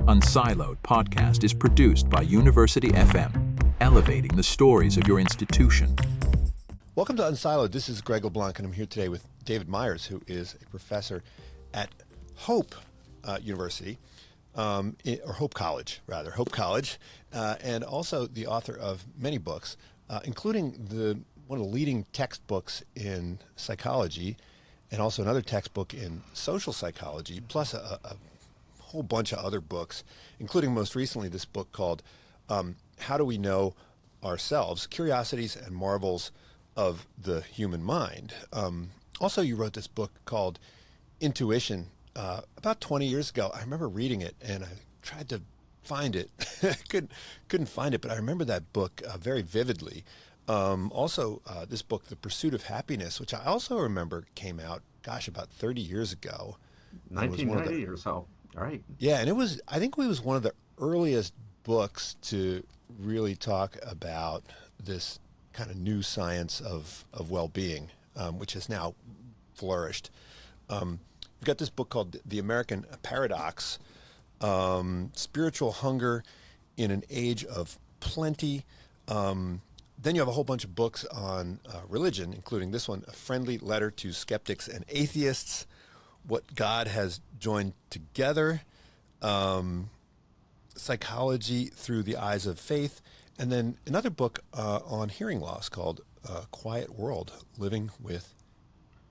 Unsiloed podcast is produced by University FM, elevating the stories of your institution. Welcome to Unsiloed. This is Greg LeBlanc, and I'm here today with David Myers, who is a professor at Hope University, or Hope College, and also the author of many books, including one of the leading textbooks in psychology, and also another textbook in social psychology, plus a whole bunch of other books, including most recently this book called How Do We Know Ourselves? Curiosities and Marvels of the Human Mind. Also, you wrote this book called Intuition about 20 years ago. I remember reading it, and I tried to find it. couldn't find it, but I remember that book very vividly. Also, this book, The Pursuit of Happiness, which I also remember came out, about 30 years ago. 1990 or so. All right. Yeah, and I think it was one of the earliest books to really talk about this kind of new science of well-being, which has now flourished. We've got this book called The American Paradox, Spiritual Hunger in an Age of Plenty. Then you have a whole bunch of books on religion, including this one, A Friendly Letter to Skeptics and Atheists, What God Has Joined Together, Psychology Through the Eyes of Faith, and then another book on hearing loss called Quiet World, Living with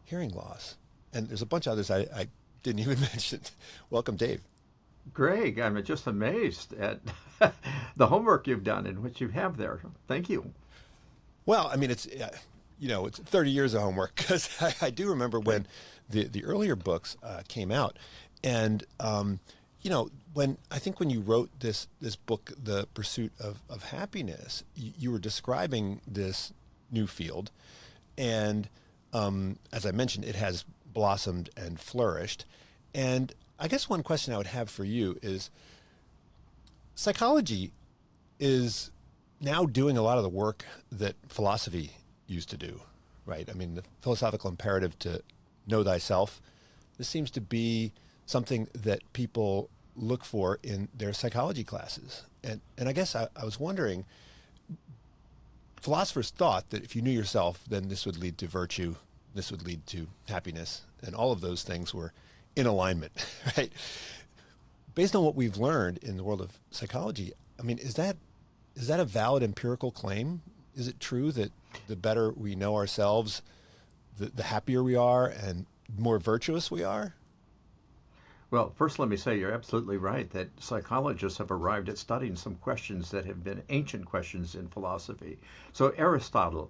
Hearing Loss. And there's a bunch of others I didn't even mention. Welcome, Dave. Greg, I'm just amazed at the homework you've done and what you have there. Thank you. Well, I mean, it's 30 years of homework, because I do remember when the earlier books came out. And, when you wrote this book, The Pursuit of Happiness, you were describing this new field. And as I mentioned, it has blossomed and flourished. And I guess one question I would have for you is, psychology is now doing a lot of the work that philosophy used to do, right? I mean, the philosophical imperative to know thyself, this seems to be something that people look for in their psychology classes. And I guess I was wondering, philosophers thought that if you knew yourself, then this would lead to virtue, this would lead to happiness, and all of those things were in alignment, right? Based on what we've learned in the world of psychology, I mean, is that a valid empirical claim? Is it true that the better we know ourselves, the happier we are and more virtuous we are? Well, first let me say you're absolutely right that psychologists have arrived at studying some questions that have been ancient questions in philosophy. So Aristotle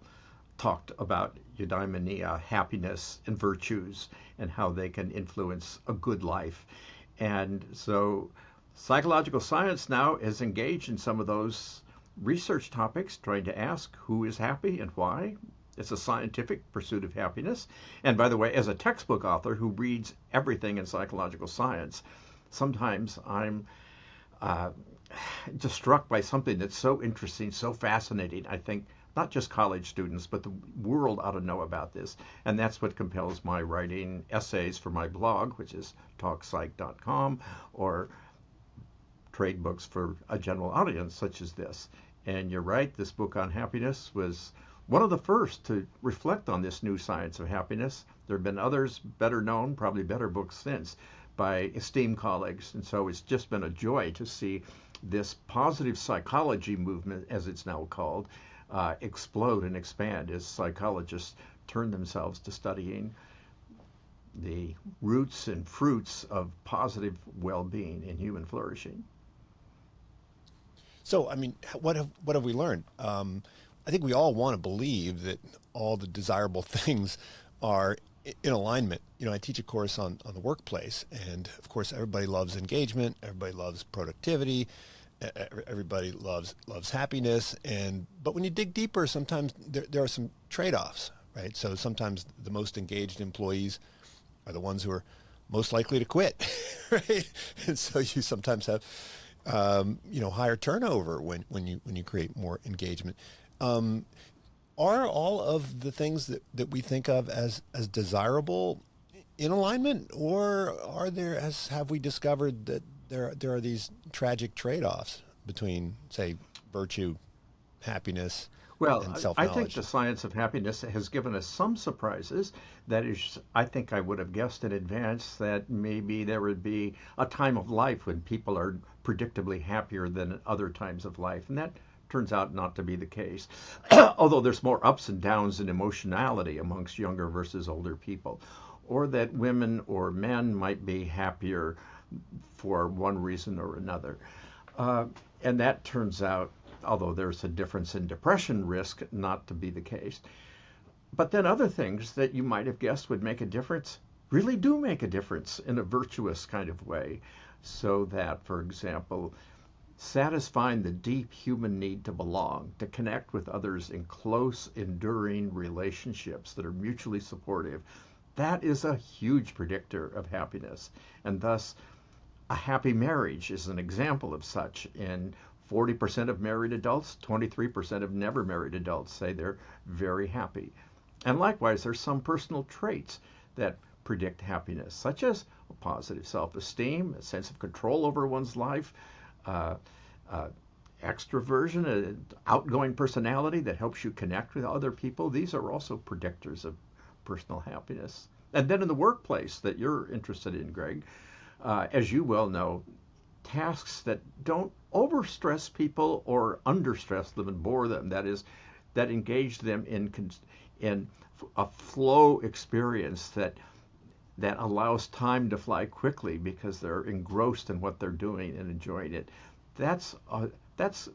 talked about eudaimonia, happiness and virtues, and how they can influence a good life. And so psychological science now is engaged in some of those research topics, trying to ask who is happy and why. It's a scientific pursuit of happiness. And by the way, as a textbook author who reads everything in psychological science, sometimes I'm just struck by something that's so interesting, so fascinating. I think not just college students, but the world ought to know about this. And that's what compels my writing essays for my blog, which is talkpsych.com, or trade books for a general audience such as this. And you're right, this book on happiness was one of the first to reflect on this new science of happiness. There have been others better known, probably better books since, by esteemed colleagues. And so it's just been a joy to see this positive psychology movement, as it's now called, explode and expand as psychologists turn themselves to studying the roots and fruits of positive well-being and human flourishing. So, I mean, what have we learned? I think we all want to believe that all the desirable things are in alignment. I teach a course on the workplace, and of course, everybody loves engagement, everybody loves productivity, everybody loves happiness. But when you dig deeper, sometimes there are some trade-offs, right? So sometimes the most engaged employees are the ones who are most likely to quit, right? And so you sometimes have higher turnover when you create more engagement. Are all of the things that we think of as desirable in alignment, or have we discovered that there are these tragic trade-offs between, say, virtue, happiness, Well, and I think self-knowledge. the science of happiness has given us some surprises. That is, I think I would have guessed in advance that maybe there would be a time of life when people are predictably happier than at other times of life, and that turns out not to be the case. Although there's more ups and downs in emotionality amongst younger versus older people, or that women or men might be happier for one reason or another. Uh, and that turns out, although there's a difference in depression risk, not to be the case. But then other things that you might have guessed would make a difference really do make a difference in a virtuous kind of way. So that, for example, satisfying the deep human need to belong, to connect with others in close, enduring relationships that are mutually supportive, that is a huge predictor of happiness. And thus, a happy marriage is an example of such. And 40% of married adults, 23% of never married adults say they're very happy. And likewise, there's some personal traits that predict happiness, such as a positive self-esteem, a sense of control over one's life, uh, uh, extroversion, an outgoing personality that helps you connect with other people. These are also predictors of personal happiness. And then in the workplace that you're interested in, Greg, as you well know, tasks that don't overstress people or understress them and bore them. That is, that engage them in a flow experience that allows time to fly quickly because they're engrossed in what they're doing and enjoying it. That's uh, that's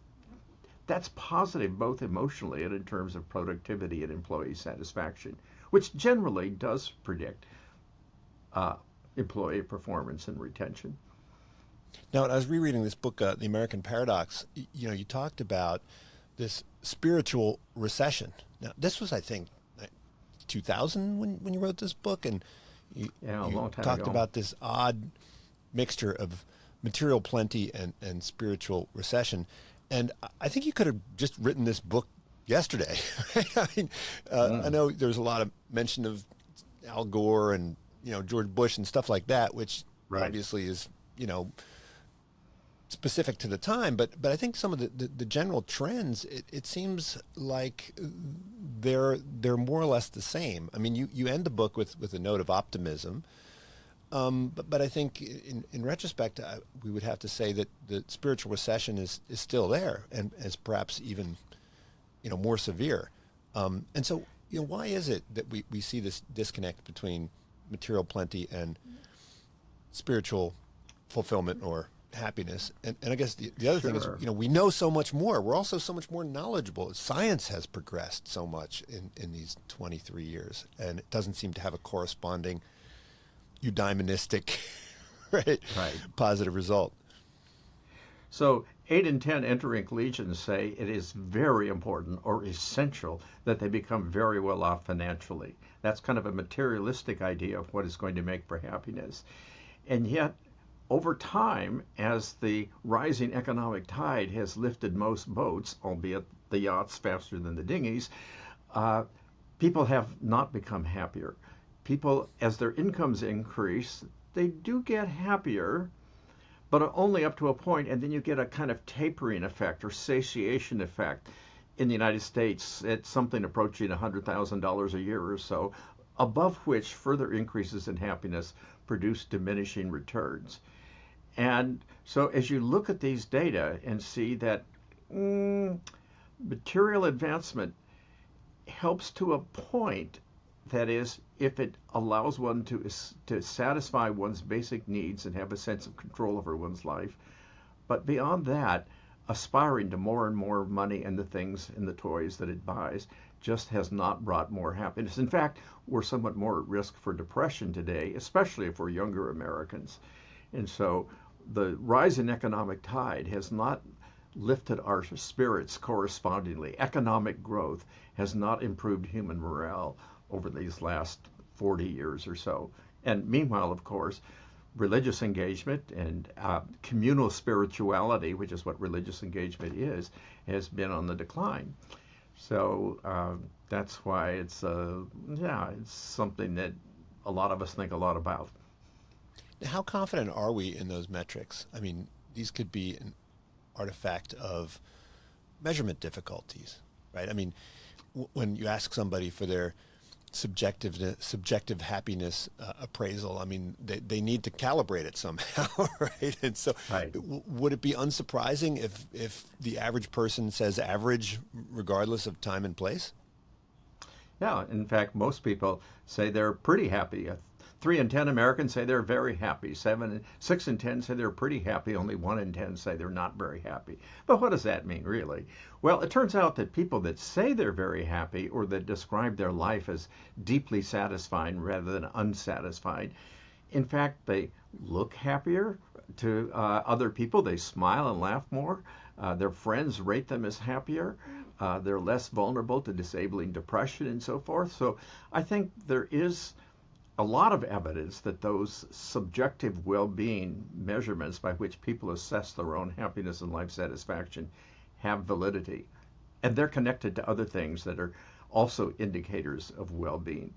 that's positive both emotionally and in terms of productivity and employee satisfaction, which generally does predict uh, employee performance and retention. Now, when I was rereading this book, The American Paradox, you talked about this spiritual recession. Now, this was, I think, 2000 when you wrote this book, and Yeah, a you long time talked ago. about this odd mixture of material plenty and spiritual recession. And I think you could have just written this book yesterday. I mean, I Mm, know there's a lot of mention of Al Gore and George Bush and stuff like that, which right. obviously is specific to the time, but I think some of the general trends, it seems like they're more or less the same. I mean, you end the book with a note of optimism, but I think in retrospect, we would have to say that the spiritual recession is still there and is perhaps even more severe. And so why is it that we see this disconnect between material plenty and spiritual fulfillment or happiness? And I guess the other thing is, Sure. we know so much more. We're also so much more knowledgeable. Science has progressed so much in these 23 years, and it doesn't seem to have a corresponding eudaimonistic, right, Right. positive result. So 8 in 10 entering collegians say it is very important or essential that they become very well off financially. That's kind of a materialistic idea of what is going to make for happiness. And yet, over time, as the rising economic tide has lifted most boats, albeit the yachts faster than the dinghies, uh, people have not become happier. People, as their incomes increase, they do get happier, but only up to a point, and then you get a kind of tapering effect or satiation effect. In the United States, it's something approaching $100,000 a year or so, above which further increases in happiness produce diminishing returns. And so as you look at these data and see that mm, material advancement helps to a point, that is, if it allows one to satisfy one's basic needs and have a sense of control over one's life. But beyond that, aspiring to more and more money and the things and the toys that it buys just has not brought more happiness. In fact, we're somewhat more at risk for depression today, especially if we're younger Americans. And so the rise in economic tide has not lifted our spirits correspondingly. Economic growth has not improved human morale over these last 40 years or so. And meanwhile, of course, religious engagement and communal spirituality, which is what religious engagement is, has been on the decline. So that's why it's something that a lot of us think a lot about. How confident are we in those metrics? I mean, these could be an artifact of measurement difficulties, right? I mean, when you ask somebody for their subjective happiness appraisal, I mean, they need to calibrate it somehow, right? And so, Right. would it be unsurprising if the average person says average, regardless of time and place? Yeah, in fact, most people say they're pretty happy. 3 in 10 Americans say they're very happy. 6 in 10 say they're pretty happy. Only 1 in 10 say they're not very happy. But what does that mean, really? Well, it turns out that people that say they're very happy or that describe their life as deeply satisfying rather than unsatisfied, in fact, they look happier to other people. They smile and laugh more. Their friends rate them as happier. They're less vulnerable to disabling depression and so forth. So I think there is a lot of evidence that those subjective well-being measurements by which people assess their own happiness and life satisfaction have validity. And they're connected to other things that are also indicators of well-being.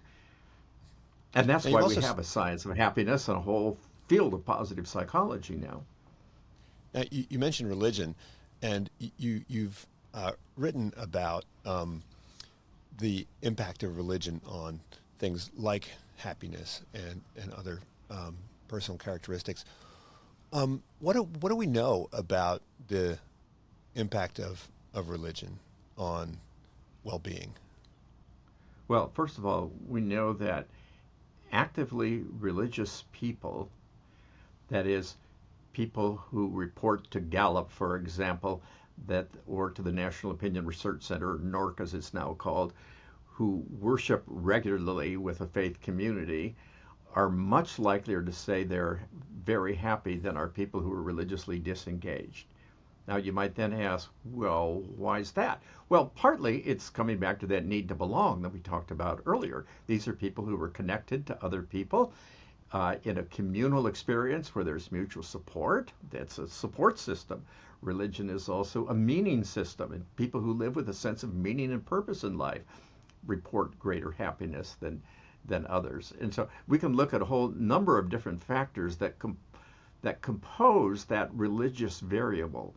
And that's And you've why we also have a science of happiness and a whole field of positive psychology now. you mentioned religion, and you've written about the impact of religion on things like happiness and other personal characteristics. What do we know about the impact of religion on well-being? Well, first of all, we know that actively religious people, that is, people who report to Gallup, for example, that or to the National Opinion Research Center, NORC as it's now called, who worship regularly with a faith community, are much likelier to say they're very happy than are people who are religiously disengaged. Now, you might then ask, well, why is that? Well, partly it's coming back to that need to belong that we talked about earlier. These are people who are connected to other people in a communal experience where there's mutual support. That's a support system. Religion is also a meaning system, and people who live with a sense of meaning and purpose in life report greater happiness than others. And so we can look at a whole number of different factors that compose that religious variable.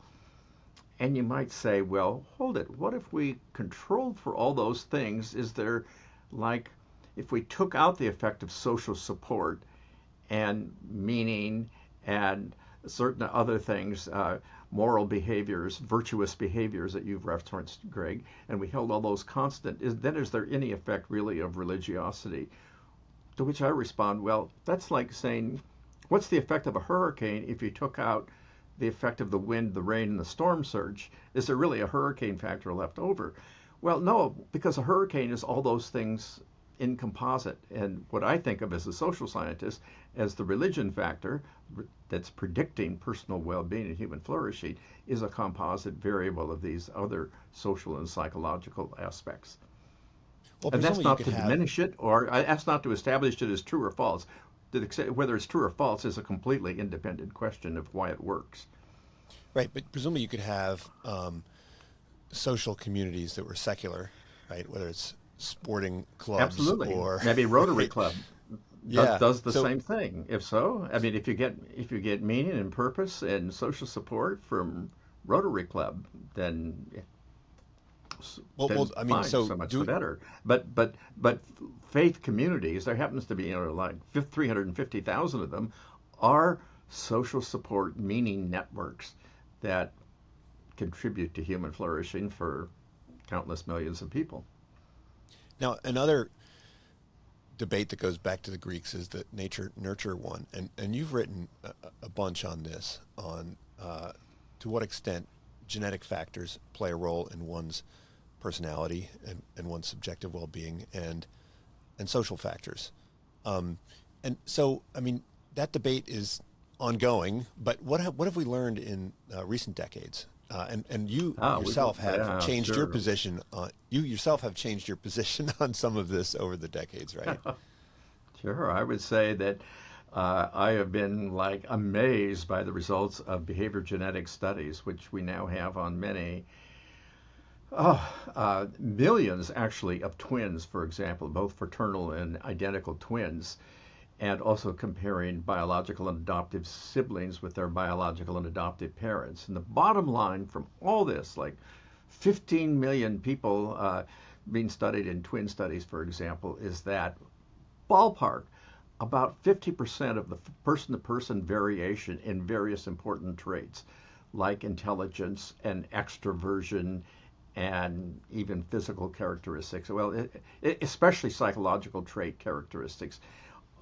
And you might say, well, hold it. What if we controlled for all those things? Is there, like, if we took out the effect of social support and meaning and certain other things, moral behaviors, virtuous behaviors that you've referenced, Greg, and we held all those constant, then is there any effect really of religiosity? To which I respond, well, that's like saying, what's the effect of a hurricane if you took out the effect of the wind, the rain, and the storm surge? Is there really a hurricane factor left over? Well, no, because a hurricane is all those things in composite. And what I think of as a social scientist as the religion factor that's predicting personal well-being and human flourishing is a composite variable of these other social and psychological aspects. Well, And that's presumably you not could to have diminish it, or that's not to establish it as true or false. Whether it's true or false is a completely independent question of why it works. right, but presumably you could have social communities that were secular, right? Whether it's sporting clubs Absolutely. or Maybe Rotary right, Club yeah. does the So same thing. If so, I mean, if you get meaning and purpose and social support from Rotary Club, then well, I mean, fine, so so much the do better. But faith communities, there happens to be like 350,000 of them, are social support meaning networks that contribute to human flourishing for countless millions of people. now another debate that goes back to the Greeks is the nature nurture one, and you've written a bunch on this, on to what extent genetic factors play a role in one's personality and one's subjective well-being and social factors. And so, I mean, that debate is ongoing, but what have we learned in recent decades? And you yourself have Yeah, changed your sure. position on you yourself have changed your position on some of this over the decades, right? Sure, I would say that I have been like amazed by the results of behavior genetic studies, which we now have on many millions actually of twins, for example, both fraternal and identical twins. and also comparing biological and adoptive siblings with their biological and adoptive parents. And the bottom line from all this, like 15 million people being studied in twin studies, for example, is that ballpark, about 50% of the person-to-person variation in various important traits, like intelligence and extroversion and even physical characteristics, well, especially psychological trait characteristics,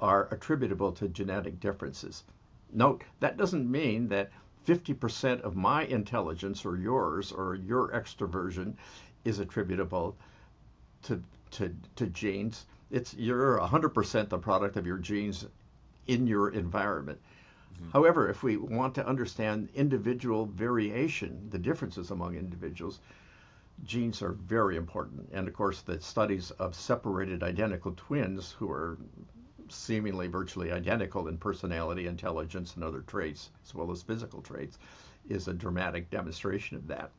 are attributable to genetic differences. Note, that doesn't mean that 50% of my intelligence or yours or your extroversion is attributable to, to genes. You're 100% the product of your genes in your environment. However, if we want to understand individual variation, the differences among individuals, genes are very important. And of course, the studies of separated identical twins who are seemingly virtually identical in personality, intelligence, and other traits, as well as physical traits, is a dramatic demonstration of that.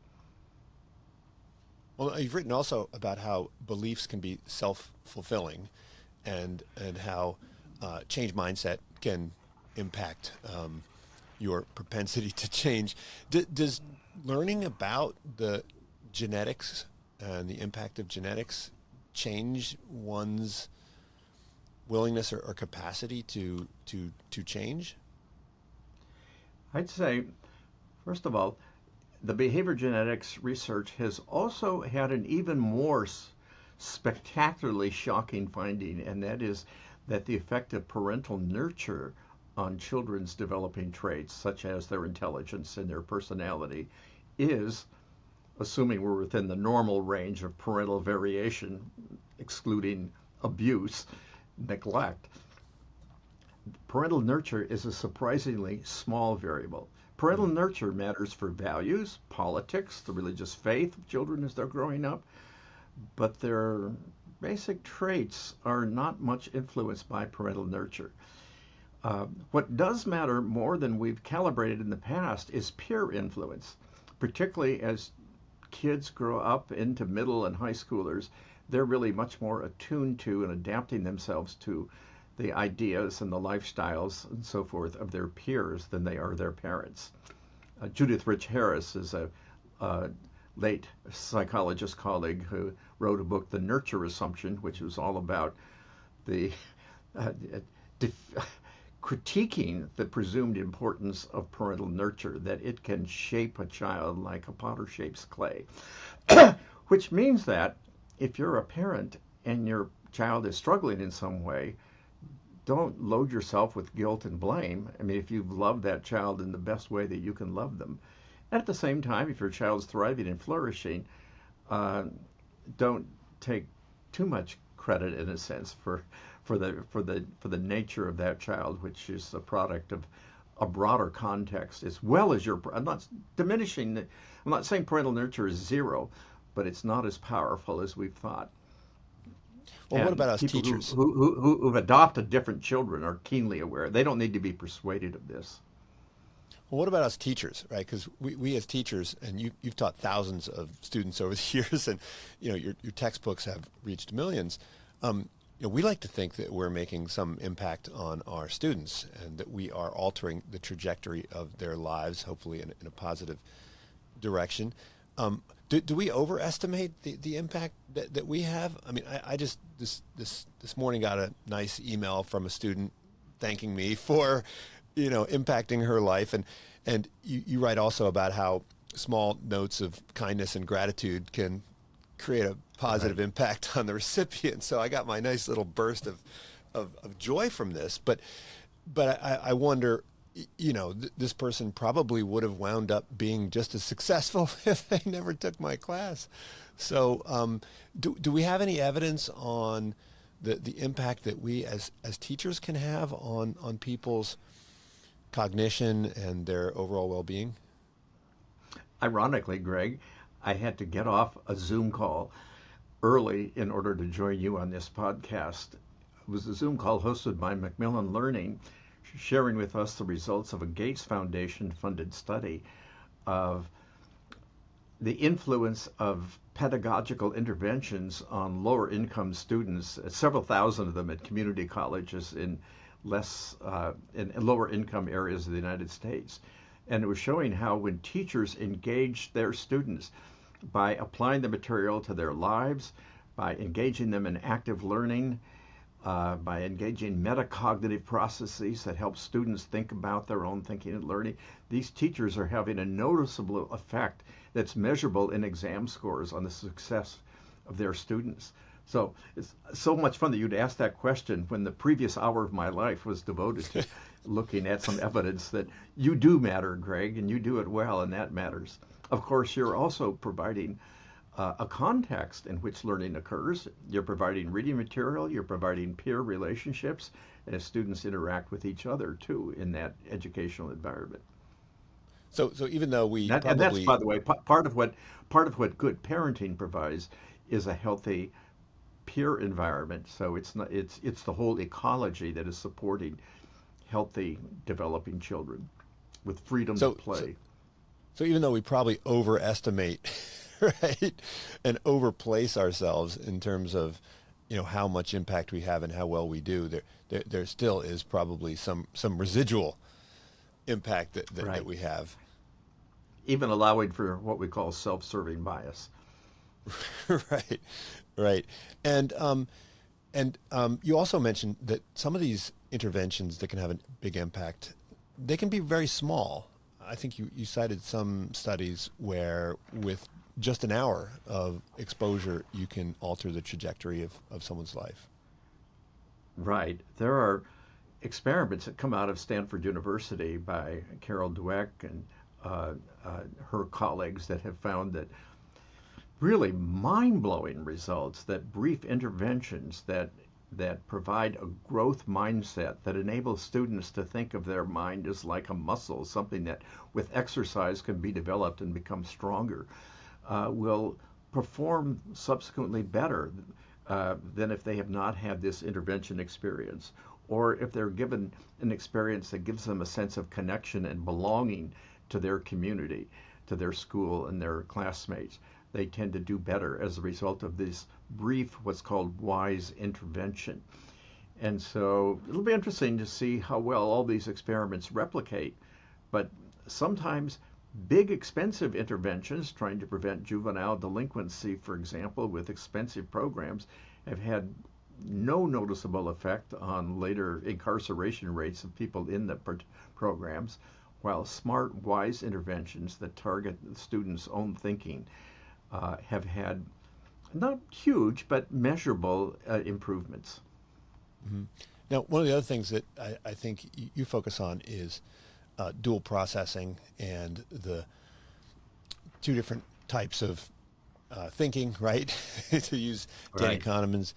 Well, you've written also about how beliefs can be self-fulfilling, and how change mindset can impact your propensity to change. Does learning about the genetics and the impact of genetics change one's willingness or capacity to change? I'd say, first of all, the behavior genetics research has also had an even more spectacularly shocking finding, and that is that the effect of parental nurture on children's developing traits, such as their intelligence and their personality, is, assuming we're within the normal range of parental variation, excluding abuse, neglect, parental nurture is a surprisingly small variable. Parental nurture matters for values, politics, the religious faith of children as they're growing up, but their basic traits are not much influenced by parental nurture. What does matter more than we've calibrated in the past is peer influence, particularly as kids grow up into middle and high schoolers. They're really much more attuned to and adapting themselves to the ideas and the lifestyles and so forth of their peers than they are their parents. Judith Rich Harris is a late psychologist colleague who wrote a book, The Nurture Assumption, which was all about the critiquing the presumed importance of parental nurture, that it can shape a child like a potter shapes clay. Which means that if you're a parent and your child is struggling in some way, don't load yourself with guilt and blame. I mean, if you've loved that child in the best way that you can love them. At the same time, if your child's thriving and flourishing, don't take too much credit, in a sense, for the nature of that child, which is a product of a broader context, as well as your. I'm not diminishing. I'm not saying parental nurture is zero, but it's not as powerful as we've thought. Well, And what about us people teachers? who've adopted different children are keenly aware. They don't need to be persuaded of this. Well, what about us teachers, right? Because we as teachers, and you've taught thousands of students over the years, and your textbooks have reached millions. We like to think that we're making some impact on our students, and that we are altering the trajectory of their lives, hopefully in a positive direction. Do we overestimate the impact that we have? I mean, I just this morning got a nice email from a student thanking me for impacting her life, and you write also about how small notes of kindness and gratitude can create a positive impact on the recipient. So I got my nice little burst of joy from this, but I wonder, this person probably would have wound up being just as successful if they never took my class. So do we have any evidence on the impact that we as teachers can have on people's cognition and their overall well-being? Ironically, Greg, I had to get off a Zoom call early in order to join you on this podcast. It was a Zoom call hosted by Macmillan Learning, sharing with us the results of a Gates Foundation-funded study of the influence of pedagogical interventions on lower income students, several thousand of them at community colleges in less in lower income areas of the United States. And it was showing how when teachers engaged their students by applying the material to their lives, by engaging them in active learning, by engaging metacognitive processes that help students think about their own thinking and learning, these teachers are having a noticeable effect that's measurable in exam scores on the success of their students. So it's so much fun that you'd ask that question when the previous hour of my life was devoted to looking at some evidence that you do matter, Greg, and you do it well, and that matters. Of course, you're also providing a context in which learning occurs. You're providing reading material, you're providing peer relationships, as students interact with each other, too, in that educational environment. So even though we And that's, probably by the way, part of what good parenting provides is a healthy peer environment. So it's the whole ecology that is supporting healthy developing children with freedom to play. so even though we probably overestimate, right, and overplace ourselves in terms of, how much impact we have and how well we do, there still is probably some residual impact that Right. we have. Even allowing for what we call self-serving bias. Right, right. And you also mentioned that some of these interventions that can have a big impact, they can be very small. I think you cited some studies where with just an hour of exposure, you can alter the trajectory of someone's life. Right. There are experiments that come out of Stanford University by Carol Dweck and her colleagues that have found that really mind-blowing results, that brief interventions that provide a growth mindset that enables students to think of their mind as like a muscle, something that with exercise can be developed and become stronger, will perform subsequently better than if they have not had this intervention experience, or if they're given an experience that gives them a sense of connection and belonging to their community, to their school and their classmates. They tend to do better as a result of this brief, what's called wise intervention. And so it'll be interesting to see how well all these experiments replicate. But sometimes big, expensive interventions, trying to prevent juvenile delinquency, for example, with expensive programs, have had no noticeable effect on later incarceration rates of people in the programs, while smart, wise interventions that target the students' own thinking have had not huge, but measurable improvements. Mm-hmm. Now, one of the other things that I think you focus on is dual processing and the two different types of thinking, right? To use Daniel Right. Kahneman's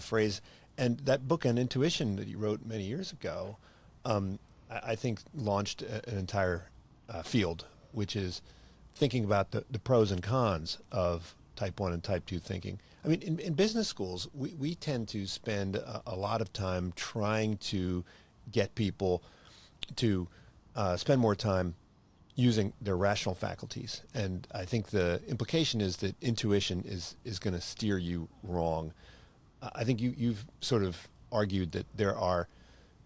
phrase. And that book on intuition that you wrote many years ago, I think launched an entire field, which is thinking about the pros and cons of type 1 and type 2 thinking. I mean, in business schools, we tend to spend a lot of time trying to get people to spend more time using their rational faculties. And I think the implication is that intuition is going to steer you wrong. I think you've sort of argued that there are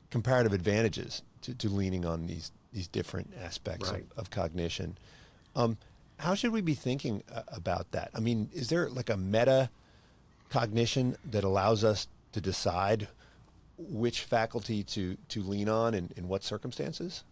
comparative advantages to leaning on these different aspects Right. of cognition. How should we be thinking about that? I mean, is there like a meta cognition that allows us to decide which faculty to lean on in what circumstances?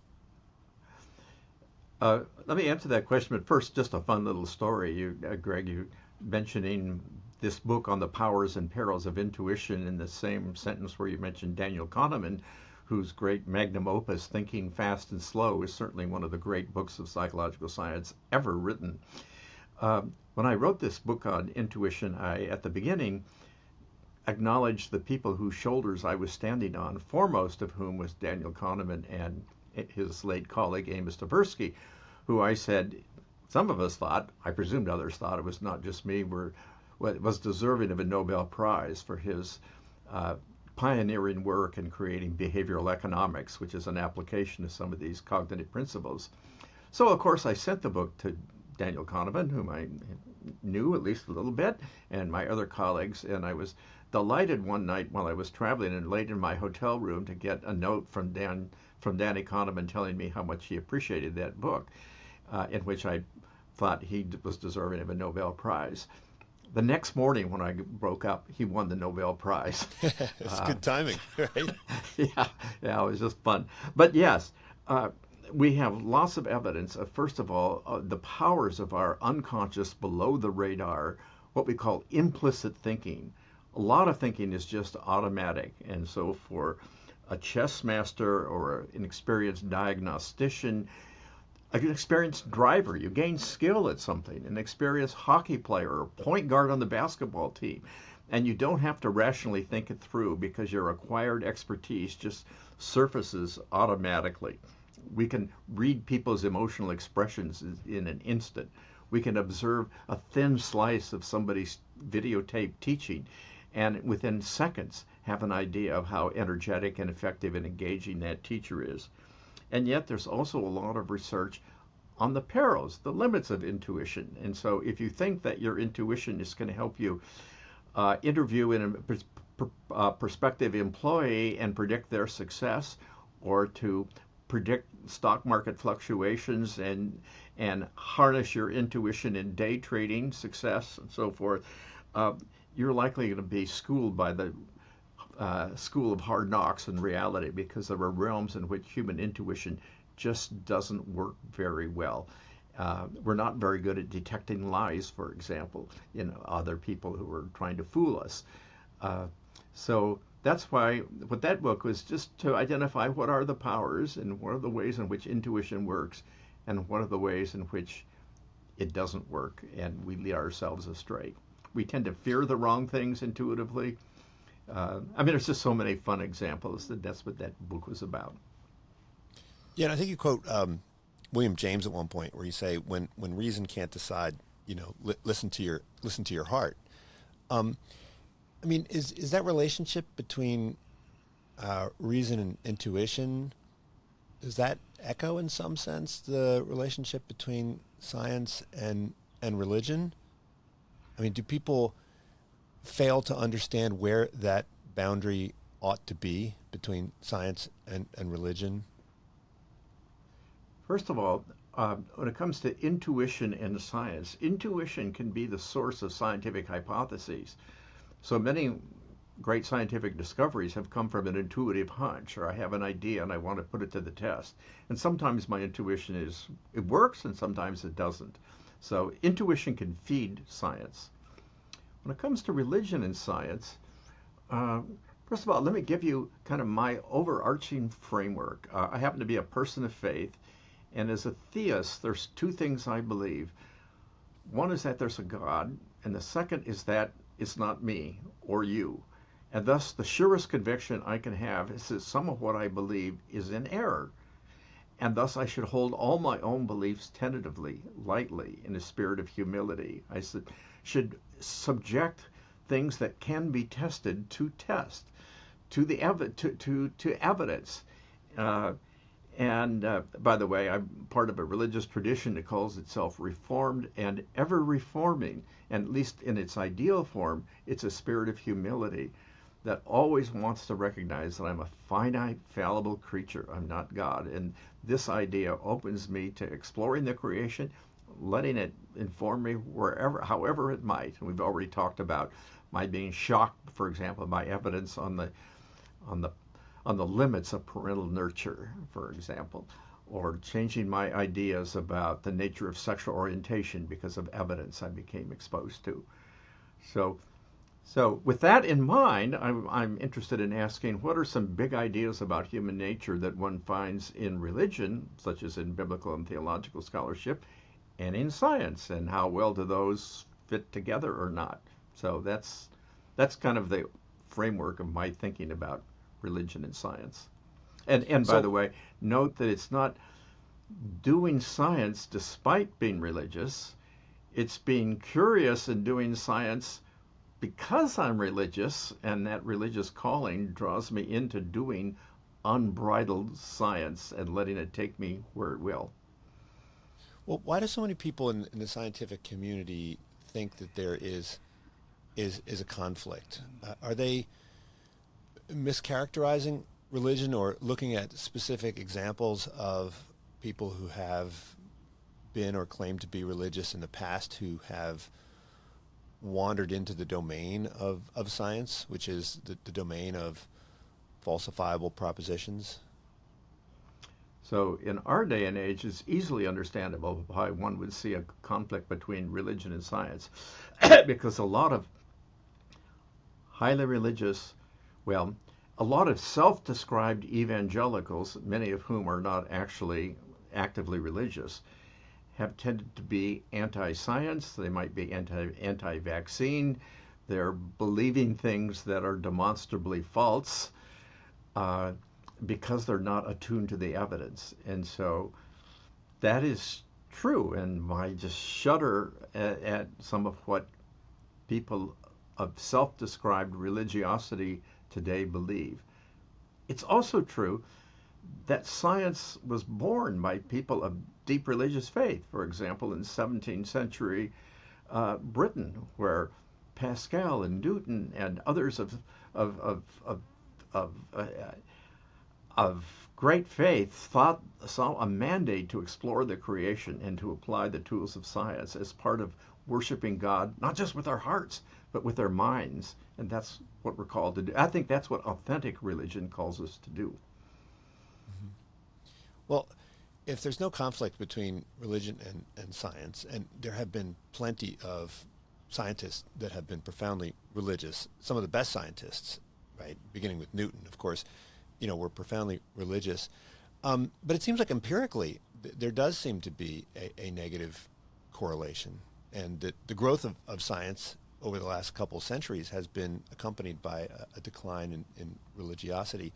Let me answer that question, but first, just a fun little story. Greg, you mentioning this book on the powers and perils of intuition in the same sentence where you mentioned Daniel Kahneman, whose great magnum opus, Thinking Fast and Slow, is certainly one of the great books of psychological science ever written. When I wrote this book on intuition, I, at the beginning, acknowledged the people whose shoulders I was standing on, foremost of whom was Daniel Kahneman and his late colleague Amos Tversky, who I said, some of us thought, I presumed others thought, it was not just me, was deserving of a Nobel Prize for his pioneering work in creating behavioral economics, which is an application of some of these cognitive principles. So, of course, I sent the book to Daniel Kahneman, whom I knew at least a little bit, and my other colleagues. And I was delighted one night while I was traveling and laid in my hotel room to get a note from Danny Kahneman telling me how much he appreciated that book, in which I thought he was deserving of a Nobel Prize. The next morning when I broke up, he won the Nobel Prize. It's good timing, right? Yeah, yeah, it was just fun. But yes, we have lots of evidence of, first of all, the powers of our unconscious below the radar, what we call implicit thinking. A lot of thinking is just automatic. And so for a chess master or an experienced diagnostician, an experienced driver, you gain skill at something, an experienced hockey player or point guard on the basketball team, and you don't have to rationally think it through because your acquired expertise just surfaces automatically. We can read people's emotional expressions in an instant. We can observe a thin slice of somebody's videotape teaching and within seconds have an idea of how energetic and effective and engaging that teacher is. And yet there's also a lot of research on the perils, the limits of intuition. And so if you think that your intuition is going to help you interview in a prospective employee and predict their success, or to predict stock market fluctuations and harness your intuition in day trading success and so forth, you're likely going to be schooled by the school of hard knocks in reality, because there are realms in which human intuition just doesn't work very well. We're not very good at detecting lies, for example, other people who are trying to fool us. So that's why what that book was, just to identify what are the powers and what are the ways in which intuition works and what are the ways in which it doesn't work and we lead ourselves astray. We tend to fear the wrong things intuitively. There's just so many fun examples that's what that book was about. Yeah, and I think you quote William James at one point where you say, "When reason can't decide, listen to your heart." Is that relationship between reason and intuition, does that echo in some sense the relationship between science and religion? Do people fail to understand where that boundary ought to be between science and religion? First of all, when it comes to intuition and science, intuition can be the source of scientific hypotheses. So many great scientific discoveries have come from an intuitive hunch, or I have an idea and I want to put it to the test. And sometimes my intuition it works and sometimes it doesn't. So intuition can feed science. When it comes to religion and science, first of all, let me give you kind of my overarching framework. I happen to be a person of faith, and as a theist, there's two things I believe. One is that there's a God, and the second is that it's not me or you. And thus, the surest conviction I can have is that some of what I believe is in error. And thus, I should hold all my own beliefs tentatively, lightly, in a spirit of humility. I should subject things that can be tested to test, to evidence. By the way, I'm part of a religious tradition that calls itself Reformed and ever reforming, and at least in its ideal form, it's a spirit of humility that always wants to recognize that I'm a finite, fallible creature. I'm not God. And this idea opens me to exploring the creation, letting it inform me however it might. And we've already talked about my being shocked, for example, by evidence on the limits of parental nurture, for example, or changing my ideas about the nature of sexual orientation because of evidence I became exposed to. So with that in mind, I'm interested in asking, what are some big ideas about human nature that one finds in religion, such as in biblical and theological scholarship, and in science, and how well do those fit together or not? So that's kind of the framework of my thinking about religion and science. And by the way, note that it's not doing science despite being religious. It's being curious and doing science because I'm religious, and that religious calling draws me into doing unbridled science and letting it take me where it will. Well, why do so many people in the scientific community think that there is a conflict? Are they mischaracterizing religion or looking at specific examples of people who have been or claimed to be religious in the past who have wandered into the domain of science, which is the domain of falsifiable propositions? So in our day and age, it's easily understandable why one would see a conflict between religion and science, because a lot of highly religious, well, a lot of self-described evangelicals, many of whom are not actually actively religious, have tended to be anti-science. They might be anti-vaccine. They're believing things that are demonstrably false. Because they're not attuned to the evidence. And so that is true. And I just shudder at some of what people of self-described religiosity today believe. It's also true that science was born by people of deep religious faith. For example, in 17th century Britain, where Pascal and Newton and others of, of of great faith saw a mandate to explore the creation and to apply the tools of science as part of worshiping God, not just with our hearts, but with our minds. And that's what we're called to do. I think that's what authentic religion calls us to do. Mm-hmm. Well, if there's no conflict between religion and science, and there have been plenty of scientists that have been profoundly religious, some of the best scientists, right, beginning with Newton, of course, were profoundly religious. But it seems like empirically, there does seem to be a negative correlation, and that the growth of science over the last couple of centuries has been accompanied by a decline in religiosity.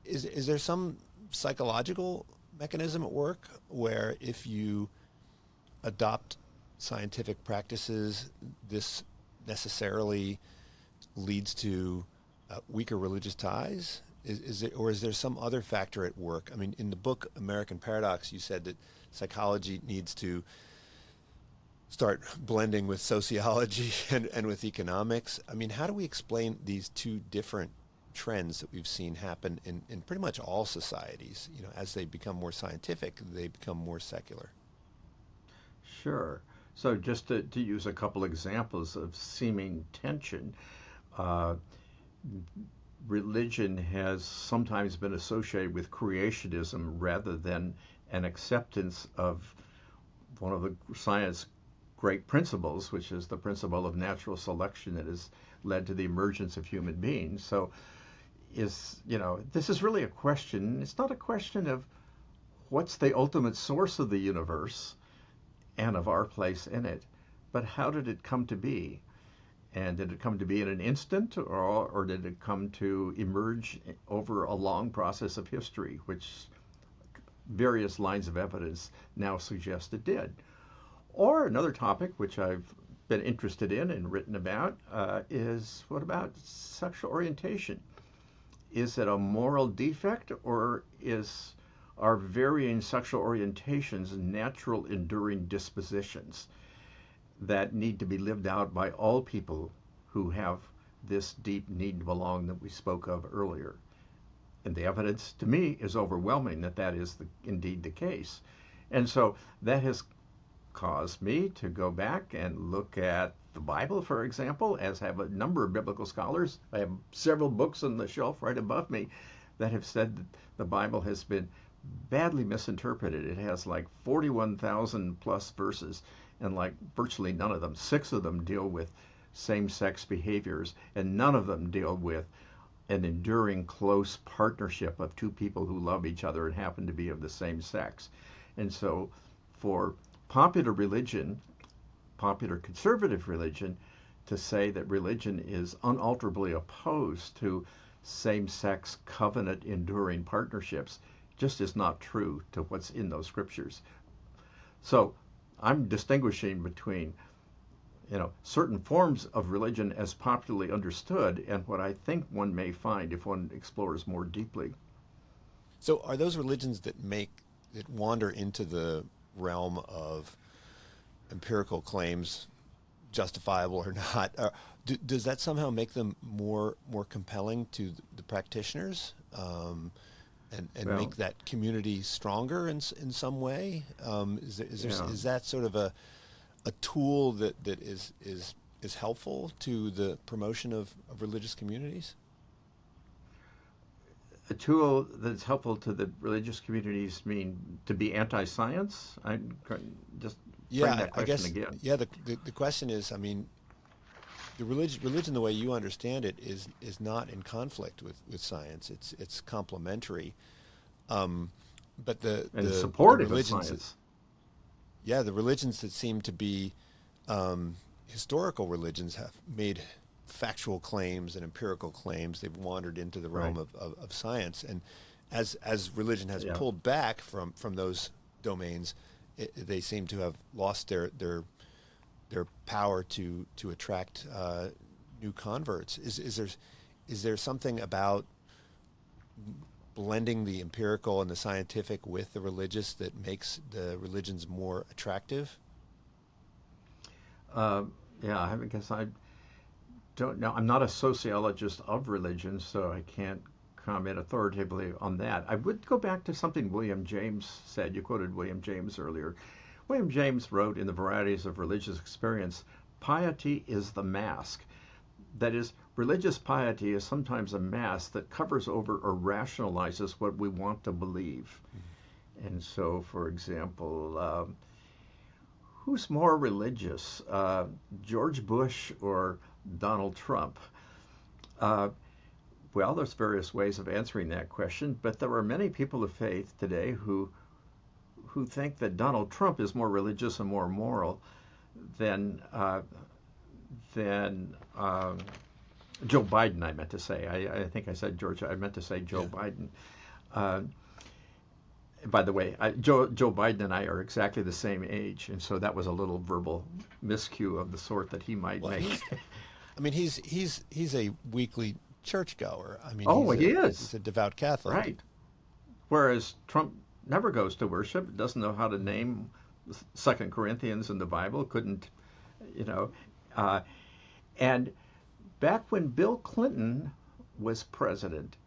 Is there some psychological mechanism at work where if you adopt scientific practices, this necessarily leads to weaker religious ties? Is there some other factor at work? I mean, in the book American Paradox, you said that psychology needs to start blending with sociology and with economics. I mean, how do we explain these two different trends that we've seen happen in pretty much all societies? As they become more scientific, they become more secular. Sure. So just to use a couple examples of seeming tension, uh, religion has sometimes been associated with creationism rather than an acceptance of one of the science great principles, which is the principle of natural selection that has led to the emergence of human beings. So this is really a question. It's not a question of what's the ultimate source of the universe and of our place in it, but how did it come to be? And did it come to be in an instant, or did it come to emerge over a long process of history, which various lines of evidence now suggest it did? Or another topic which I've been interested in and written about is, what about sexual orientation? Is it a moral defect, or is our varying sexual orientations natural enduring dispositions that need to be lived out by all people who have this deep need to belong that we spoke of earlier? And the evidence, to me, is overwhelming that is indeed the case. And so that has caused me to go back and look at the Bible, for example, as have a number of biblical scholars. I have several books on the shelf right above me that have said that the Bible has been badly misinterpreted. It has like 41,000 plus verses, and like virtually none of them, 6 of them deal with same-sex behaviors, and none of them deal with an enduring close partnership of two people who love each other and happen to be of the same sex. And so for popular religion, popular conservative religion, to say that religion is unalterably opposed to same-sex covenant enduring partnerships just is not true to what's in those scriptures. So I'm distinguishing between certain forms of religion as popularly understood and what I think one may find if one explores more deeply. So are those religions that wander into the realm of empirical claims, justifiable or not. Does that somehow make them more compelling to the practitioners, and Well, make that community stronger in some way? yeah. Is that sort of a tool that is helpful to the promotion of religious communities? A tool that's helpful to the religious communities mean to be anti-science? I just frame Yeah, that I question guess. again. Yeah, the question is, I mean, the religion, the way you understand it, is not in conflict with science. It's complementary. Um, but And the supportive of religions science. yeah, the religions that seem to be historical religions have made factual claims and empirical claims. They've wandered into the realm Right. of science, and as religion has Yeah. pulled back from those domains, they seem to have lost their power to attract new converts. Is there something about blending the empirical and the scientific with the religious that makes the religions more attractive? Uh, yeah, I guess I don't know. I'm not a sociologist of religion, so I can't comment authoritatively on that. I would go back to something William James said. You quoted William James earlier. William James wrote in The Varieties of Religious Experience, piety is the mask. That is, religious piety is sometimes a mask that covers over or rationalizes what we want to believe. And so, for example, who's more religious, George Bush or Donald Trump? Uh, well, there's various ways of answering that question, but there are many people of faith today who think that Donald Trump is more religious and more moral than than Joe Biden. I meant to say. I think I said George. I meant to say Joe Yeah. Biden. Uh, by the way, Joe Biden and I are exactly the same age, and so that was a little verbal miscue of the sort that he might Well, make. I mean, he's a weekly churchgoer. I mean, Oh, he he's is a devout Catholic. right. Whereas Trump never goes to worship, doesn't know how to name Second Corinthians in the Bible, couldn't, you know. Uh, and back when Bill Clinton was president,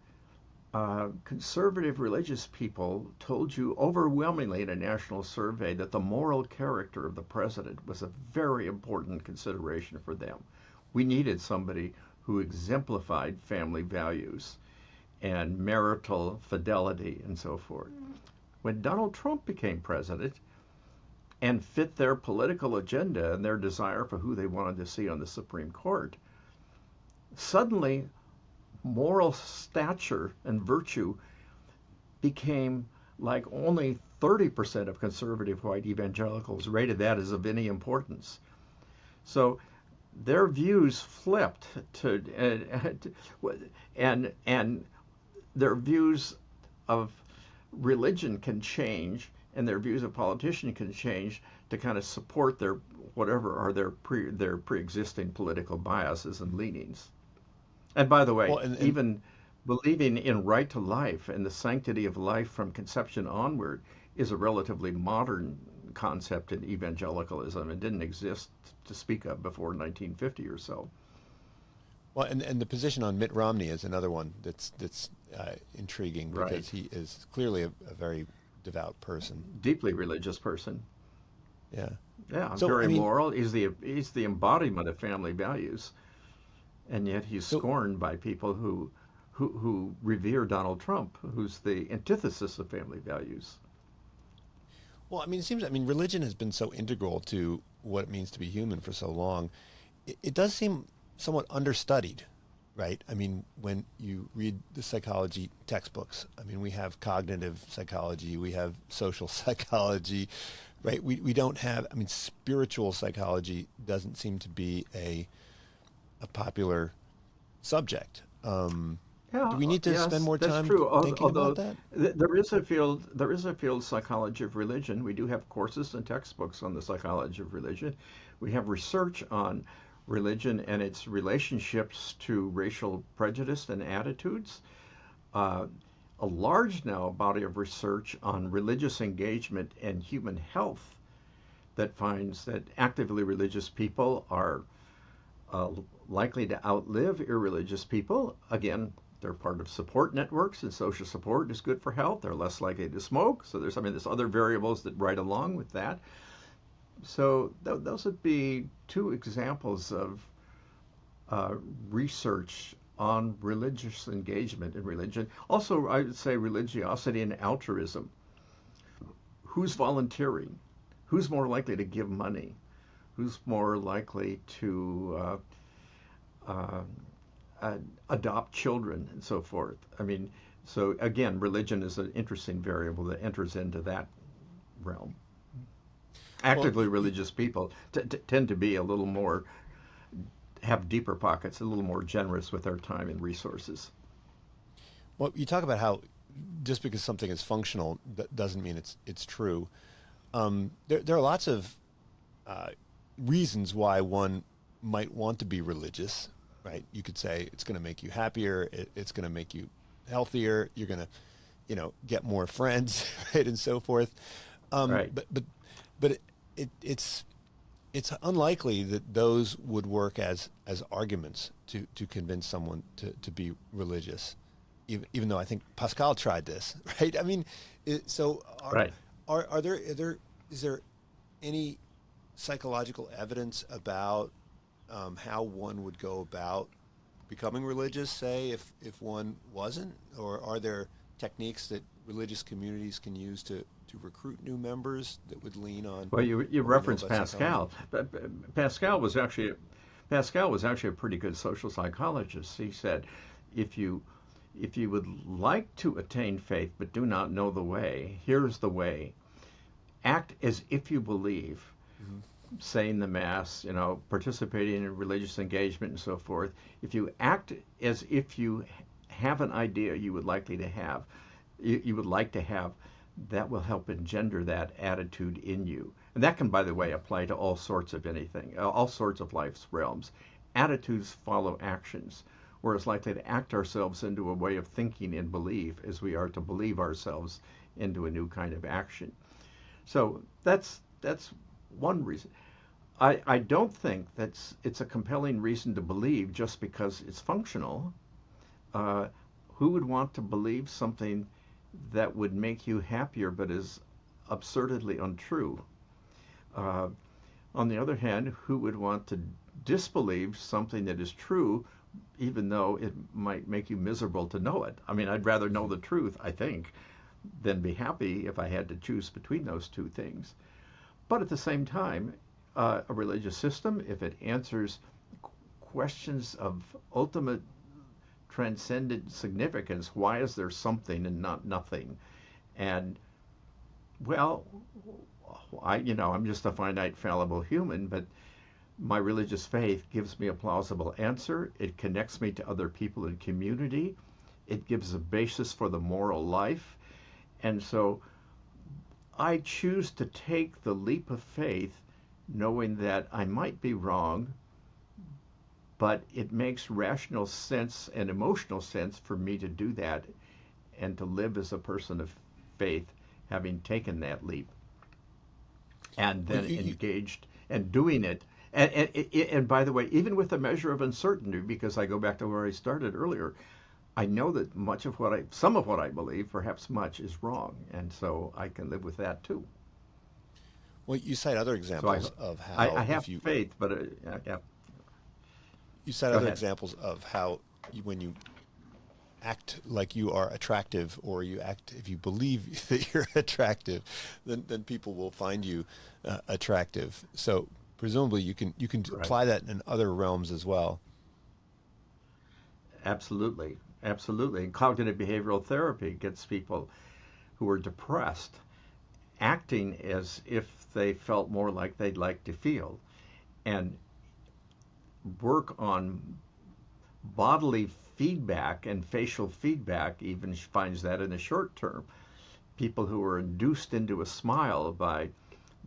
conservative religious people told you overwhelmingly in a national survey that the moral character of the president was a very important consideration for them. We needed somebody who exemplified family values and marital fidelity and so forth. When Donald Trump became president and fit their political agenda and their desire for who they wanted to see on the Supreme Court, suddenly moral stature and virtue became like only 30% of conservative white evangelicals rated that as of any importance. So their views flipped to and their views of religion can change and their views of politician can change to kind of support their whatever are their pre-existing political biases and leanings. And by the way, Well, and even believing in right to life and the sanctity of life from conception onward is a relatively modern concept in evangelicalism. It didn't exist to speak of before 1950 or so. and the position on Mitt Romney is another one that's intriguing Right. because he is clearly a very devout person. Deeply religious person. Yeah. Yeah, So I very mean, moral. He's the embodiment of family values, and yet he's so scorned by people who revere Donald Trump, who's the antithesis of family values. well, I mean, it seems. I mean, religion has been so integral to what it means to be human for so long. It does seem somewhat understudied, right? I mean, when you read the psychology textbooks, I mean, we have cognitive psychology, we have social psychology, right? We don't have. I mean, spiritual psychology doesn't seem to be a popular subject. Do Yeah, we need to spend yes, more that's time true. thinking about Although that? there is a field psychology of religion. We do have courses and textbooks on the psychology of religion. We have research on religion and its relationships to racial prejudice and attitudes. Uh, a large now body of research on religious engagement and human health that finds that actively religious people are uh, likely to outlive irreligious people. Again, they're part of support networks, and social support is good for health. They're less likely to smoke. So there's other variables that right along with that. So those would be two examples of uh, research on religious engagement in religion. Also, I would say religiosity and altruism. Who's volunteering? Who's more likely to give money? Who's more likely to uh, uh, adopt children and so forth? I mean, so again, religion is an interesting variable that enters into that realm. Well, Actively religious people tend to be a little more, have deeper pockets, a little more generous with their time and resources. well, you talk about how just because something is functional doesn't mean it's true. There are lots of uh, reasons why one might want to be religious, right? You could say it's going to make you happier, it's going to make you healthier, you're going to, get more friends, right, and so forth. Um, Right. but but but it's unlikely that those would work as arguments to convince someone to be religious, even though I think Pascal tried this, right? I mean, so Right. is there any psychological evidence about how one would go about becoming religious, say, if one wasn't? Or are there techniques that religious communities can use to recruit new members that would lean on Well, you what we know referenced about psychology? Pascal. Pascal was actually Pascal was actually a pretty good social psychologist. He said, if you if you would like to attain faith but do not know the way, here's the way. Act as if you believe, Hmm. saying the mass, participating in religious engagement and so forth. If you act as if you have an idea you would like to have, that will help engender that attitude in you. And that can, by the way, apply to all sorts of anything, all sorts of life's realms. Attitudes follow actions. We're as likely to act ourselves into a way of thinking and believe as we are to believe ourselves into a new kind of action. So that's one reason. I don't think it's a compelling reason to believe just because it's functional. Uh, who would want to believe something that would make you happier but is absurdly untrue? Uh, on the other hand, who would want to disbelieve something that is true even though it might make you miserable to know it? I mean, I'd rather know the truth, I think, than be happy if I had to choose between those two things. But at the same time, a religious system, if it answers questions of ultimate transcendent significance, why is there something and not nothing? And well, I'm just a finite, fallible human, but my religious faith gives me a plausible answer. It connects me to other people in community. It gives a basis for the moral life. And so I choose to take the leap of faith knowing that I might be wrong, but it makes rational sense and emotional sense for me to do that and to live as a person of faith, having taken that leap and Well, then engaged and doing it. And by the way, even with a measure of uncertainty, because I go back to where I started earlier, I know that some of what I believe, perhaps much, is wrong, and so I can live with that too. well, you cite other So examples of I how have if you faith, but yeah, you cite go other ahead. examples of how when you act like you are attractive, or you act if you believe that you're attractive, then people will find you attractive. So presumably you can Right. apply that in other realms as well. Absolutely, absolutely. And cognitive behavioral therapy gets people who are depressed acting as if they felt more like they'd like to feel, and work on bodily feedback and facial feedback. Even finds that in the short term. People who are induced into a smile by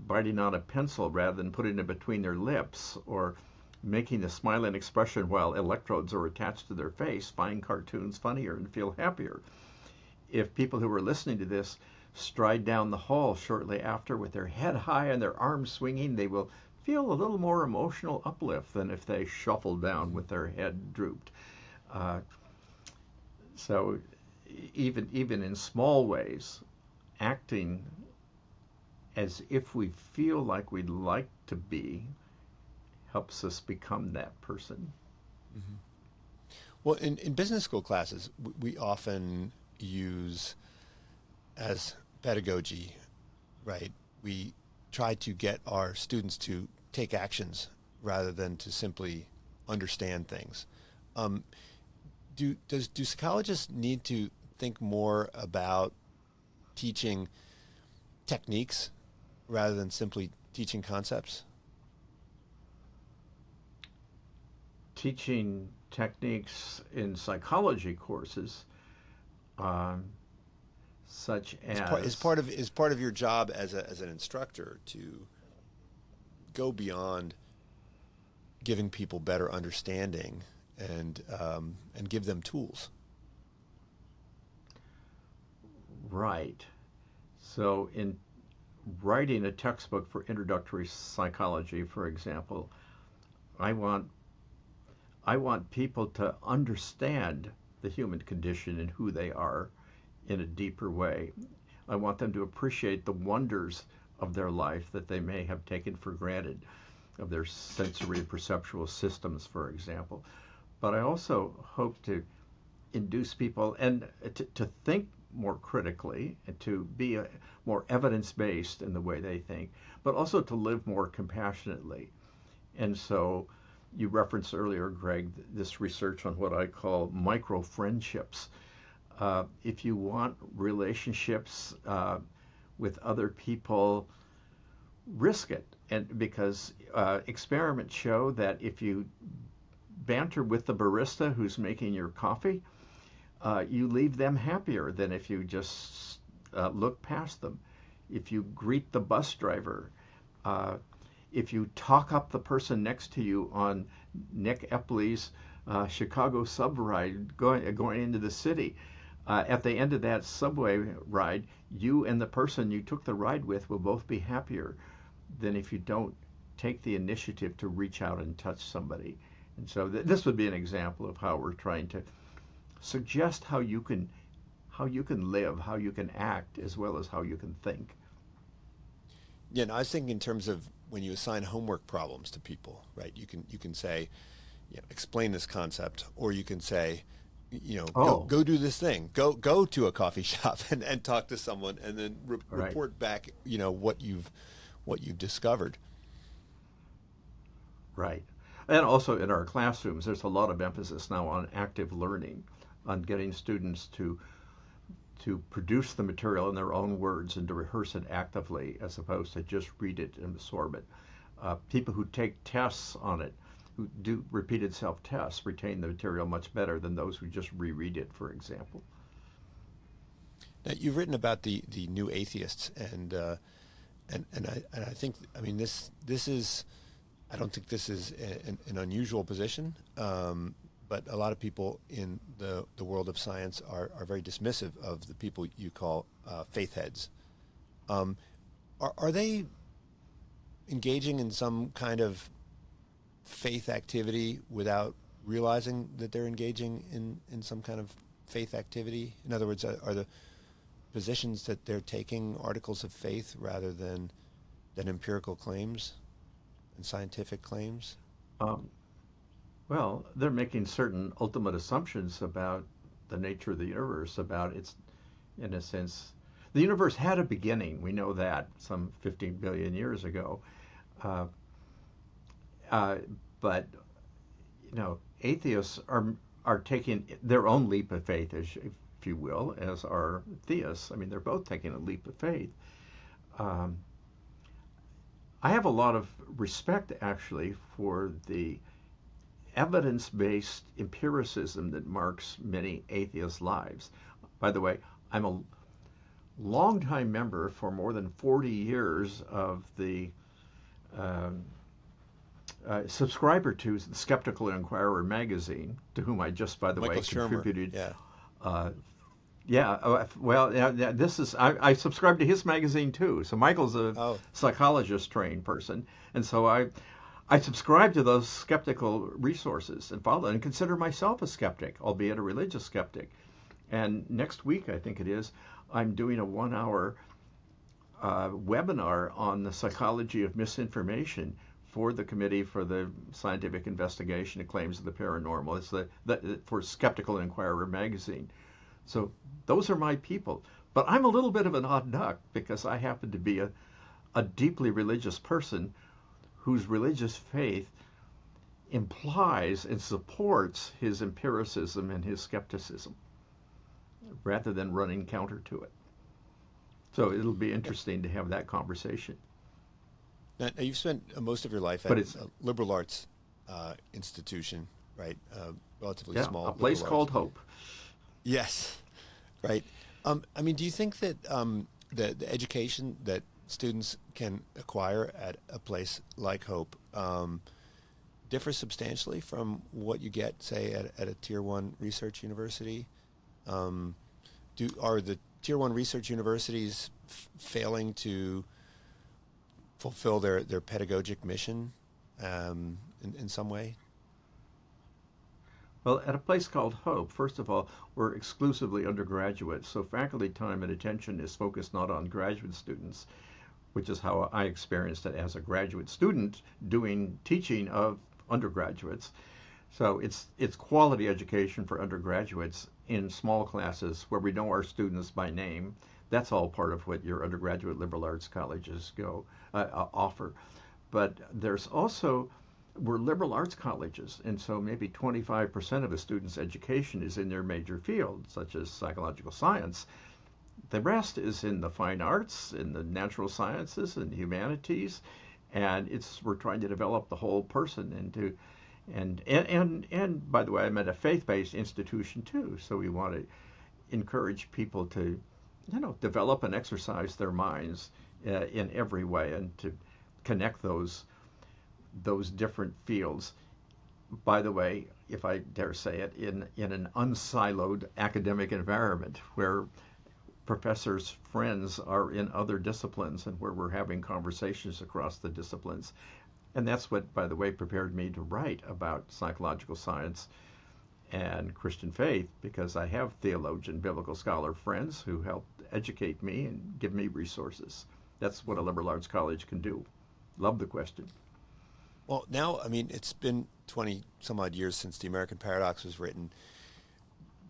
biting on a pencil rather than putting it between their lips, or making a smiling expression while electrodes are attached to their face, find cartoons funnier and feel happier. if people who are listening to this stride down the hall shortly after with their head high and their arms swinging, they will feel a little more emotional uplift than if they shuffle down with their head drooped. Uh, so even in small ways, acting as if we feel like we'd like to be helps us become that person. Mm-hmm. Well, in business school classes, we often use as pedagogy, right? We try to get our students to take actions rather than to simply understand things. Do psychologists need to think more about teaching techniques rather than simply teaching concepts? Teaching techniques in psychology courses, such as is part of your job as an instructor to go beyond giving people better understanding and give them tools. Right. So in writing a textbook for introductory psychology, for example, I want people to understand the human condition and who they are in a deeper way. I want them to appreciate the wonders of their life that they may have taken for granted, of their sensory and perceptual systems, for example. But I also hope to induce people and to think more critically and to be more evidence-based in the way they think, but also to live more compassionately. And so you referenced earlier, Greg, this research on what I call micro-friendships. If you want relationships with other people, risk it. And because experiments show that if you banter with the barista who's making your coffee, you leave them happier than if you just look past them. If you greet the bus driver, if you talk up the person next to you on Nick Epley's Chicago sub ride going into the city, at the end of that subway ride, you and the person you took the ride with will both be happier than if you don't take the initiative to reach out and touch somebody. And so this would be an example of how we're trying to suggest how you can live, how you can act, as well as how you can think. Yeah, no, I was thinking in terms of when you assign homework problems to people, right? You can say, explain this concept, or you can say, go do this thing, go to a coffee shop and talk to someone, and then report back, what you've discovered. Right. And also in our classrooms, there's a lot of emphasis now on active learning, on getting students to produce the material in their own words and to rehearse it actively as opposed to just read it and absorb it. People who take tests on it, who do repeated self-tests, retain the material much better than those who just reread it, for example. Now, you've written about the new atheists, and I think, this is, I don't think this is an unusual position, but a lot of people in the world of science are very dismissive of the people you call faith heads. Are they engaging in some kind of faith activity without realizing that they're engaging in some kind of faith activity? In other words, are the positions that they're taking articles of faith rather than empirical claims and scientific claims? Well, they're making certain ultimate assumptions about the nature of the universe, about its, in a sense, the universe had a beginning. We know that some 15 billion years ago. But atheists are taking their own leap of faith, if you will, as are theists. I mean, they're both taking a leap of faith. I have a lot of respect, actually, for the evidence-based empiricism that marks many atheists' lives. By the way, I'm a longtime member for more than 40 years of the subscriber to the Skeptical Inquirer magazine, to whom I just, by the Michael way, Shermer. contributed Yeah, well, yeah, this is I subscribe to his magazine too. So Michael's a Oh, psychologist trained person, and so I subscribe to those skeptical resources and follow and consider myself a skeptic, albeit a religious skeptic. And next week, I think it is, I'm doing a 1 hour webinar on the psychology of misinformation for the Committee for the Scientific Investigation of Claims of the Paranormal. It's for Skeptical Inquirer magazine. So those are my people. But I'm a little bit of an odd duck because I happen to be a deeply religious person whose religious faith implies and supports his empiricism and his skepticism rather than running counter to it. So it'll be interesting to have that conversation. now you've spent most of your life But at it's a liberal arts institution, right? Relatively yeah, small. a place liberal called arts. Hope. Yes, right. I mean, do you think that the education that students can acquire at a place like Hope differs substantially from what you get, say, at a Tier 1 research university? Are the Tier 1 research universities failing to fulfill their pedagogic mission in some way? Well, at a place called Hope, first of all, we're exclusively undergraduates, so faculty time and attention is focused not on graduate students, which is how I experienced it as a graduate student doing teaching of undergraduates. So it's quality education for undergraduates in small classes where we know our students by name. That's all part of what your undergraduate liberal arts colleges offer. But there's also we're liberal arts colleges, and so maybe 25% of a student's education is in their major field, such as psychological science. The rest is in the fine arts, in the natural sciences, and the humanities, and we're trying to develop the whole person into and by the way, I'm at a faith-based institution too, so we want to encourage people to, develop and exercise their minds in every way and to connect those different fields. By the way, if I dare say it, in an unsiloed academic environment where professors' friends are in other disciplines and where we're having conversations across the disciplines. And that's what, by the way, prepared me to write about psychological science and Christian faith, because I have theologian, biblical scholar friends who help educate me and give me resources. That's what a liberal arts college can do. Love the question. Well, now, I mean, it's been 20 some odd years since the American Paradox was written.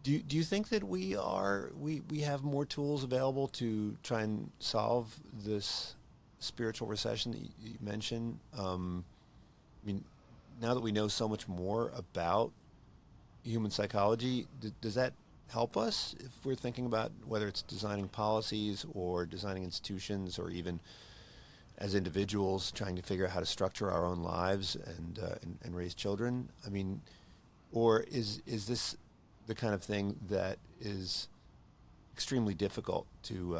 Do you think that we have more tools available to try and solve this spiritual recession that you mentioned? I mean, now that we know so much more about human psychology, does that help us if we're thinking about whether it's designing policies or designing institutions or even as individuals trying to figure out how to structure our own lives and raise children? I mean, or is this the kind of thing that is extremely difficult to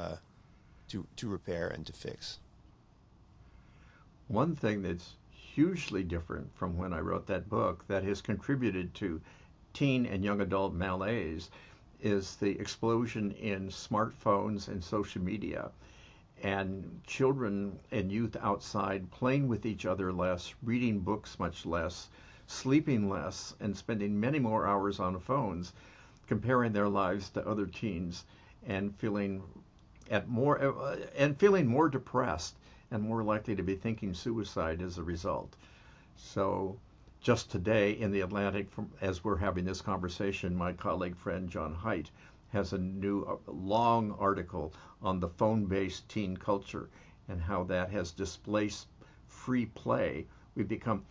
repair and to fix? One thing that's hugely different from when I wrote that book that has contributed to teen and young adult malaise is the explosion in smartphones and social media, and children and youth outside playing with each other less, reading books much less, sleeping less, and spending many more hours on phones, comparing their lives to other teens, and feeling more depressed and more likely to be thinking suicide as a result. So just today in the Atlantic, as we're having this conversation, my colleague friend John Haidt has a new long article on the phone-based teen culture and how that has displaced free play. We've become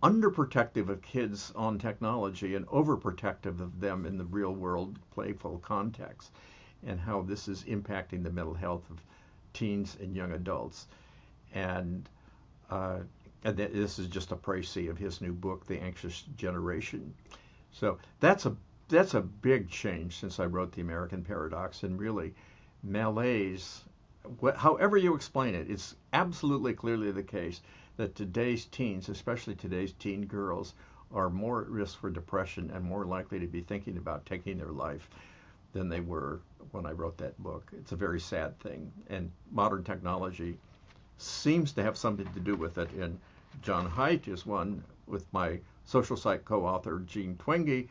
underprotective of kids on technology and overprotective of them in the real world playful context, and how this is impacting the mental health of teens and young adults. And this is just a précis of his new book, The Anxious Generation. So that's a big change since I wrote The American Paradox, and really malaise, however you explain it, it's absolutely clearly the case that today's teens, especially today's teen girls, are more at risk for depression and more likely to be thinking about taking their life than they were when I wrote that book. It's a very sad thing. And modern technology seems to have something to do with it. And John Haidt is one, with my social psych co-author Jean Twenge,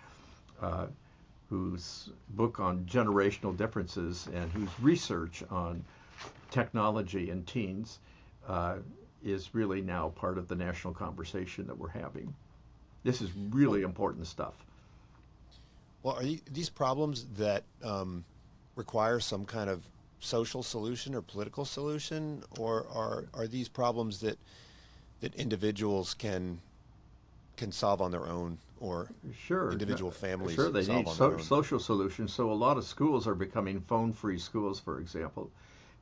whose book on generational differences and whose research on technology in teens is really now part of the national conversation that we're having. This is really important stuff. Well, are these problems that require some kind of social solution or political solution, or are these problems that individuals can solve on their own, or Sure, individual families sure, they solve need on their own? social solutions. So a lot of schools are becoming phone-free schools, for example,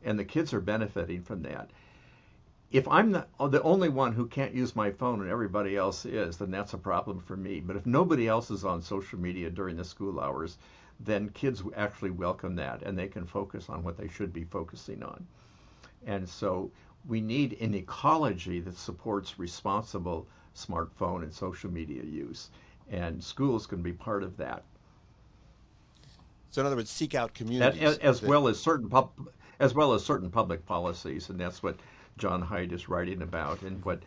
and the kids are benefiting from that. If I'm the only one who can't use my phone and everybody else is, then that's a problem for me. But if nobody else is on social media during the school hours, then kids actually welcome that, and they can focus on what they should be focusing on. And so we need an ecology that supports responsible smartphone and social media use, and schools can be part of that. So in other words, seek out communities As well as certain public policies, and that's what John Haidt is writing about, and what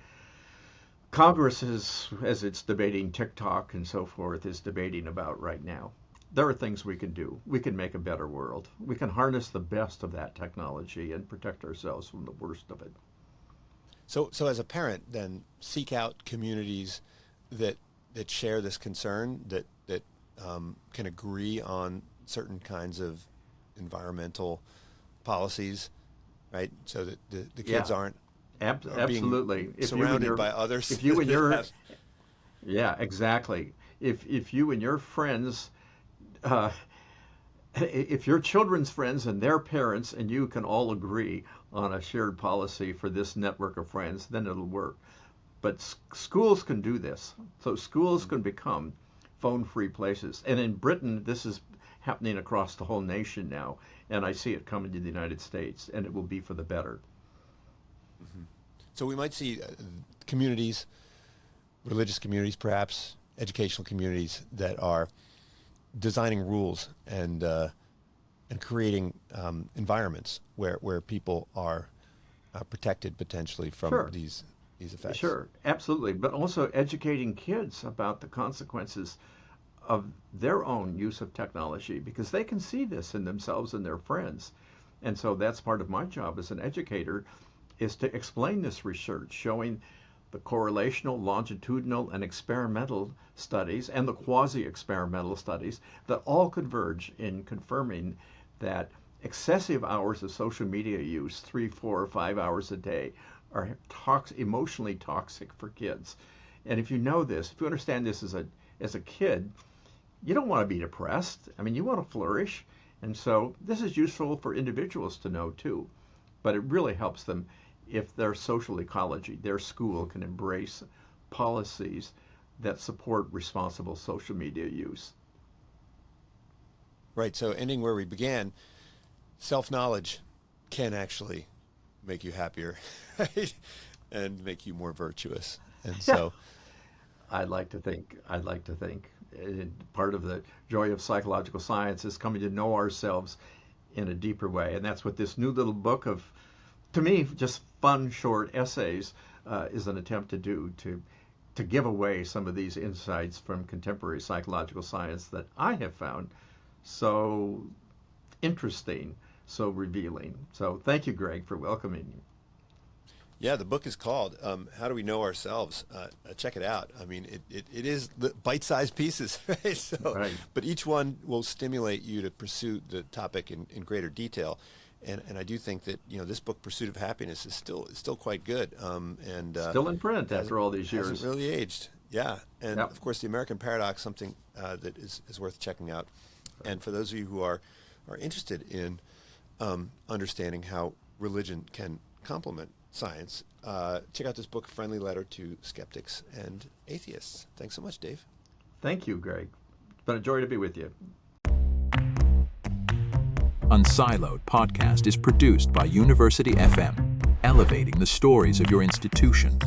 Congress is, as it's debating TikTok and so forth, is debating about right now. There are things we can do. We can make a better world. We can harness the best of that technology and protect ourselves from the worst of it. So as a parent, then seek out communities that share this concern, that can agree on certain kinds of environmental policies, right? So that the kids aren't absolutely being surrounded by others. If you and your yeah, exactly. If you and your friends, if your children's friends and their parents and you can all agree on a shared policy for this network of friends, then it'll work. But schools can do this. So schools can become phone-free places. And in Britain, this is happening across the whole nation now, and I see it coming to the United States, and it will be for the better. Mm-hmm. So we might see communities, religious communities perhaps, educational communities that are designing rules and creating environments where people are protected potentially from these effects. Sure, absolutely. But also educating kids about the consequences of their own use of technology, because they can see this in themselves and their friends. And so that's part of my job as an educator, is to explain this research, showing the correlational, longitudinal, and experimental studies and the quasi-experimental studies that all converge in confirming that excessive hours of social media use, 3, 4, or 5 hours a day, are emotionally toxic for kids. And if you know this, if you understand this as a kid, you don't want to be depressed. I mean, you want to flourish. And so this is useful for individuals to know too. But it really helps them if their social ecology, their school, can embrace policies that support responsible social media use. Right. So ending where we began, self-knowledge can actually make you happier, right? And make you more virtuous. And so I'd like to think. Part of the joy of psychological science is coming to know ourselves in a deeper way. And that's what this new little book of, to me, just fun, short essays is an attempt to do, to give away some of these insights from contemporary psychological science that I have found so interesting, so revealing. So thank you, Greg, for welcoming me. Yeah, the book is called How Do We Know Ourselves? Check it out. I mean, it is bite-sized pieces, right? So, right. But each one will stimulate you to pursue the topic in greater detail. And I do think that, this book, Pursuit of Happiness, is still quite good. And still in print after all these years. Hasn't really aged. Yeah. And, yep. Of course, The American Paradox, something that is worth checking out. Right. And for those of you who are interested in understanding how religion can complement science, check out this book, Friendly Letter to Skeptics and Atheists. Thanks so much, Dave. Thank you, Greg. It's been a joy to be with you. Unsiloed podcast is produced by University FM, elevating the stories of your institution.